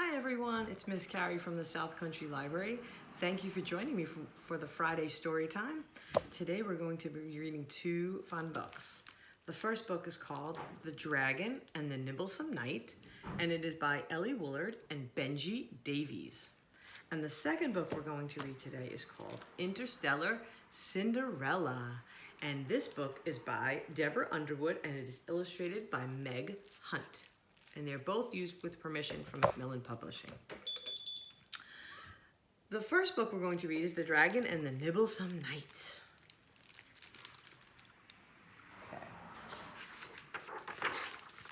Hi everyone, it's Miss Carrie from the South Country Library. Thank you for joining me for the Friday story time. Today we're going to be reading two fun books. The first book is called The Dragon and the Nibblesome Knight, and it is by Ellie Woolard and Benji Davies. And the second book we're going to read today is called Interstellar Cinderella. And this book is by Deborah Underwood and it is illustrated by Meg Hunt. And they're both used with permission from Macmillan Publishing. The first book we're going to read is The Dragon and the Nibblesome Knight. Okay.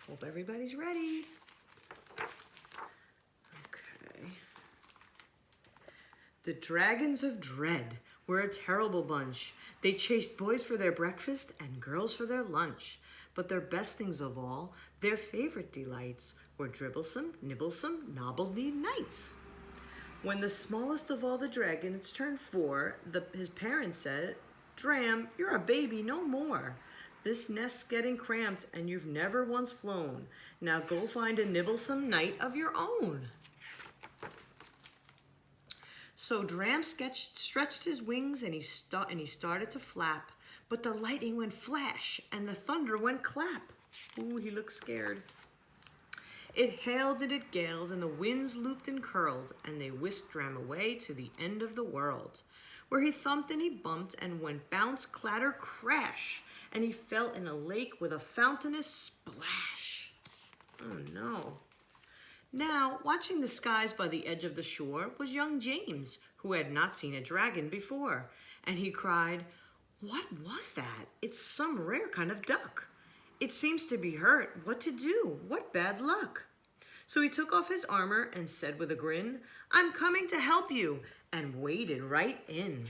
Hope everybody's ready. Okay. The Dragons of Dread were a terrible bunch. They chased boys for their breakfast and girls for their lunch. But their best things of all, their favorite delights, were Dribblesome, Nibblesome, Nobble-Need Knights. When the smallest of all the dragons turned 4, his parents said, "Dram, you're a baby no more. This nest's getting cramped and you've never once flown. Now go find a Nibblesome Knight of your own." So Dram stretched his wings and he started to flap. But the lightning went flash and the thunder went clap. Ooh, he looked scared. It hailed and it galed and the winds looped and curled and they whisked Dram away to the end of the world, where he thumped and he bumped and went bounce, clatter, crash, and he fell in a lake with a fountainous splash. Oh no. Now, watching the skies by the edge of the shore was young James, who had not seen a dragon before, and he cried, "What was that? It's some rare kind of duck. It seems to be hurt. What to do? What bad luck?" So he took off his armor and said with a grin, "I'm coming to help you," and waded right in.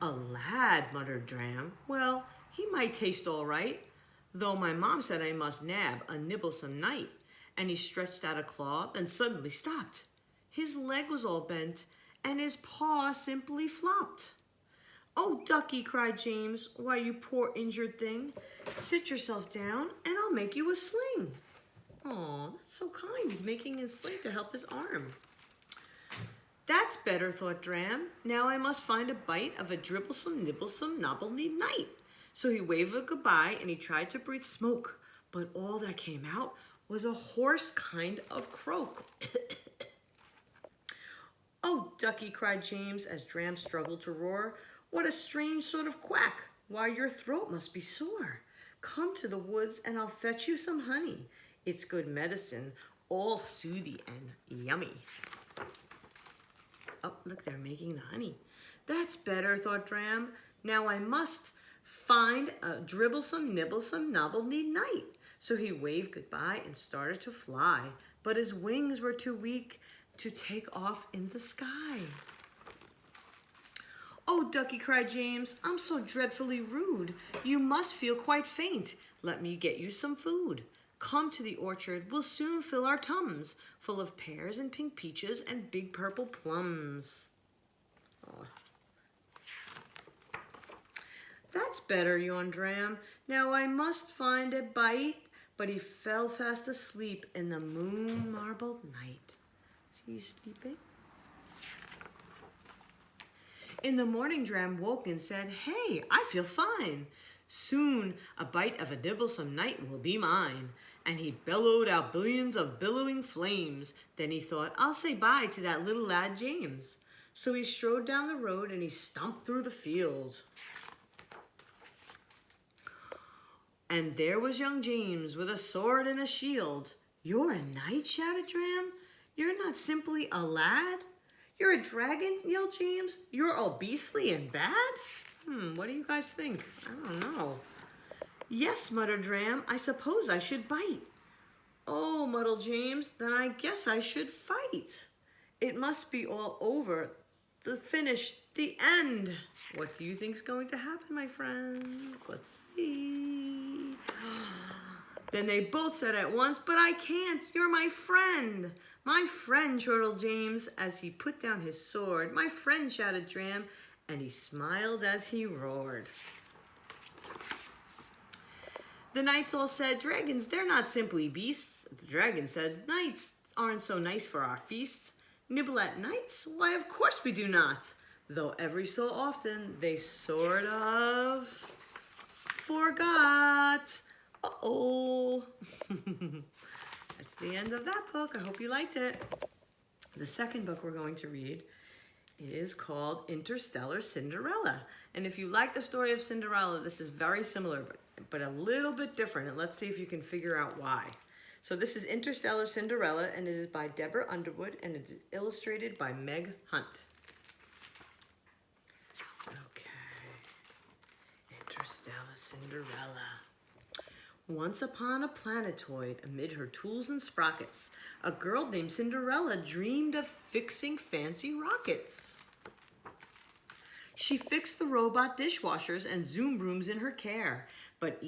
"A lad," muttered Dram. "Well, he might taste all right, though my mom said I must nab a Nibblesome Knight." And he stretched out a claw, then suddenly stopped. His leg was all bent, and his paw simply flopped. "Oh, ducky," cried James, "why, you poor injured thing, sit yourself down and I'll make you a sling." Oh, that's so kind. He's making his sling to help his arm. "That's better," thought Dram. "Now I must find a bite of a Dribblesome, Nibblesome, Nobble-Need Knight." So he waved a goodbye and he tried to breathe smoke, but all that came out was a hoarse kind of croak. "Oh, ducky," cried James as Dram struggled to roar, "what a strange sort of quack! Why, your throat must be sore. Come to the woods and I'll fetch you some honey. It's good medicine, all soothy and yummy." Oh, look, they're making the honey. "That's better," thought Dram. "Now I must find a Dribblesome, Nibblesome, Nobble-Need Knight." So he waved goodbye and started to fly, but his wings were too weak to take off in the sky. "Oh, ducky," cried James, "I'm so dreadfully rude. You must feel quite faint. Let me get you some food. Come to the orchard, we'll soon fill our tums, full of pears and pink peaches and big purple plums." Oh. "That's better," yawned Dram. "Now I must find a bite." But he fell fast asleep in the moon-marbled night. Is he sleeping? In the morning, Dram woke and said, "Hey, I feel fine. Soon a bite of a Nibblesome Knight will be mine." And he bellowed out billions of billowing flames. Then he thought, "I'll say bye to that little lad James." So he strode down the road and he stomped through the field. And there was young James with a sword and a shield. "You're a knight?" shouted Dram. "You're not simply a lad? You're a dragon?" yelled James. "You're all beastly and bad?" What do you guys think? I don't know. "Yes," muttered Dram, "I suppose I should bite." "Oh," muddled James, "then I guess I should fight. It must be all over, the finish, the end." What do you think's going to happen, my friends? Let's see. Then they both said at once, "But I can't, you're my friend." "My friend," chortled James as he put down his sword. "My friend," shouted Dram, and he smiled as he roared. The knights all said, "Dragons, they're not simply beasts. dragon said, nights aren't so nice for our feasts. Nibble at nights? Why, of course we do not. Though every so often they sort of forgot. Uh-oh. That's the end of that book. I hope you liked it. The second book we're going to read is called Interstellar Cinderella. And if you like the story of Cinderella, this is very similar, but a little bit different. And let's see if you can figure out why. So this is Interstellar Cinderella, and it is by Deborah Underwood, and it is illustrated by Meg Hunt. Okay. Interstellar Cinderella. Once upon a planetoid, amid her tools and sprockets, a girl named Cinderella dreamed of fixing fancy rockets. She fixed the robot dishwashers and zoom rooms in her care, but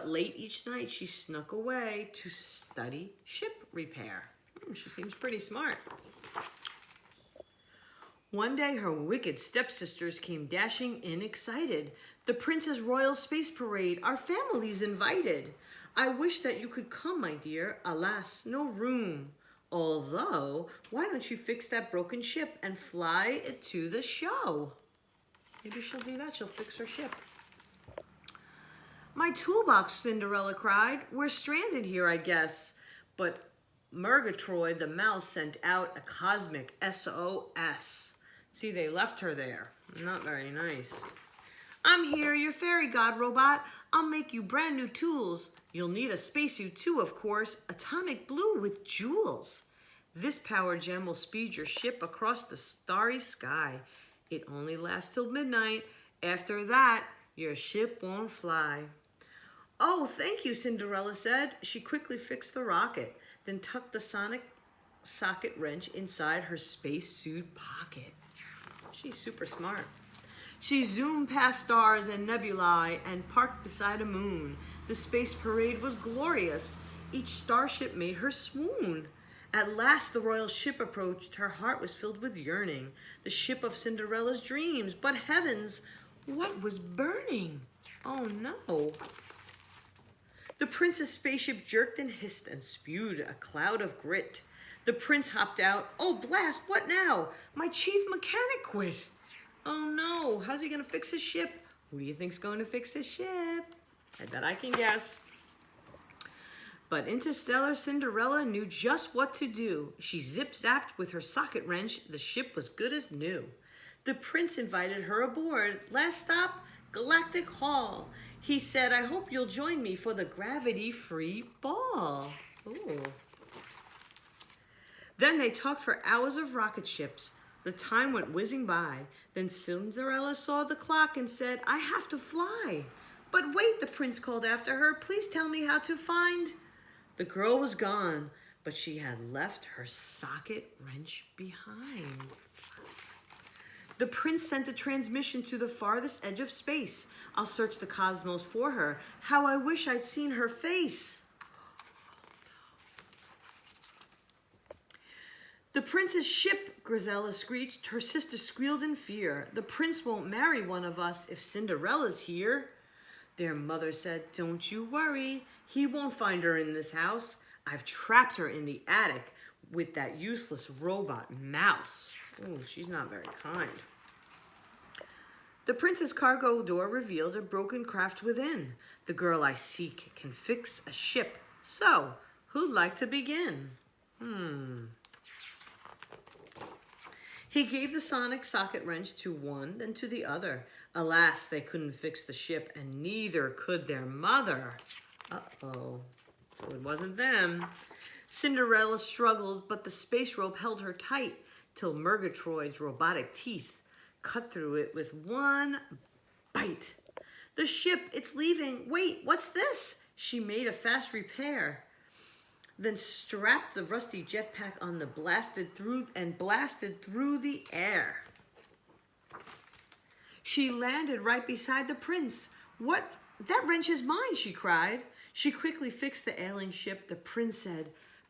late each night she snuck away to study ship repair. She seems pretty smart. One day her wicked stepsisters came dashing in excited. The Princess Royal Space Parade, our family's invited. I wish that you could come, my dear. Alas, no room. Although, why don't you fix that broken ship and fly it to the show? Maybe she'll do that. She'll fix her ship. My toolbox, Cinderella cried. We're stranded here, I guess. But Murgatroyd the mouse sent out a cosmic SOS. See, they left her there. Not very nice. I'm here, your fairy god robot. I'll make you brand new tools. You'll need a spacesuit too, of course. Atomic blue with jewels. This power gem will speed your ship across the starry sky. It only lasts till midnight. After that, your ship won't fly. Oh, thank you, Cinderella said. She quickly fixed the rocket, then tucked the sonic socket wrench inside her spacesuit pocket. She's super smart. She zoomed past stars and nebulae and parked beside a moon. The space parade was glorious. Each starship made her swoon. At last the royal ship approached. Her heart was filled with yearning. The ship of Cinderella's dreams. But heavens, what was burning? Oh no. The prince's spaceship jerked and hissed and spewed a cloud of grit. The prince hopped out. Oh blast, what now? My chief mechanic quit. Oh no, how's he gonna fix his ship? Who do you think's going to fix his ship? I bet I can guess. But Interstellar Cinderella knew just what to do. She zip-zapped with her socket wrench. The ship was good as new. The prince invited her aboard. Last stop, Galactic Hall. He said, I hope you'll join me for the gravity-free ball. Ooh. Then they talked for hours of rocket ships. The time went whizzing by. Then Cinderella saw the clock and said, I have to fly. But wait, the prince called after her. Please tell me how to find... The girl was gone, but she had left her socket wrench behind. The prince sent a transmission to the farthest edge of space. I'll search the cosmos for her. How I wish I'd seen her face. The prince's ship, Grisella screeched. Her sister squealed in fear. The prince won't marry one of us if Cinderella's here. Their mother said, don't you worry. He won't find her in this house. I've trapped her in the attic with that useless robot mouse. Oh, she's not very kind. The prince's cargo door revealed a broken craft within. The girl I seek can fix a ship. So, who'd like to begin? He gave the sonic socket wrench to one, then to the other. Alas, they couldn't fix the ship, and neither could their mother. Uh-oh. So it wasn't them. Cinderella struggled, but the space rope held her tight till Murgatroyd's robotic teeth cut through it with one bite. The ship, it's leaving. Wait, what's this? She made a fast repair. Then strapped the rusty jetpack on the blasted through the air. She landed right beside the prince. What? That wrench is mine, she cried. She quickly fixed the ailing ship. The prince said,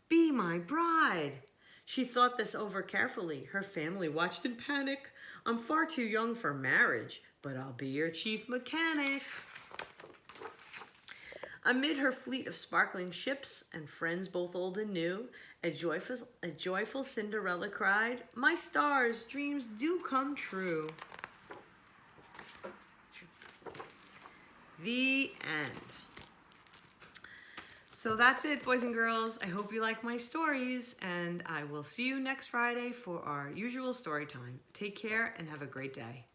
be my bride. She thought this over carefully. Her family watched in panic. I'm far too young for marriage, but I'll be your chief mechanic. Amid her fleet of sparkling ships and friends both old and new, a joyful Cinderella cried, "My stars, dreams do come true." The end. So that's it, boys and girls. I hope you like my stories, and I will see you next Friday for our usual story time. Take care and have a great day.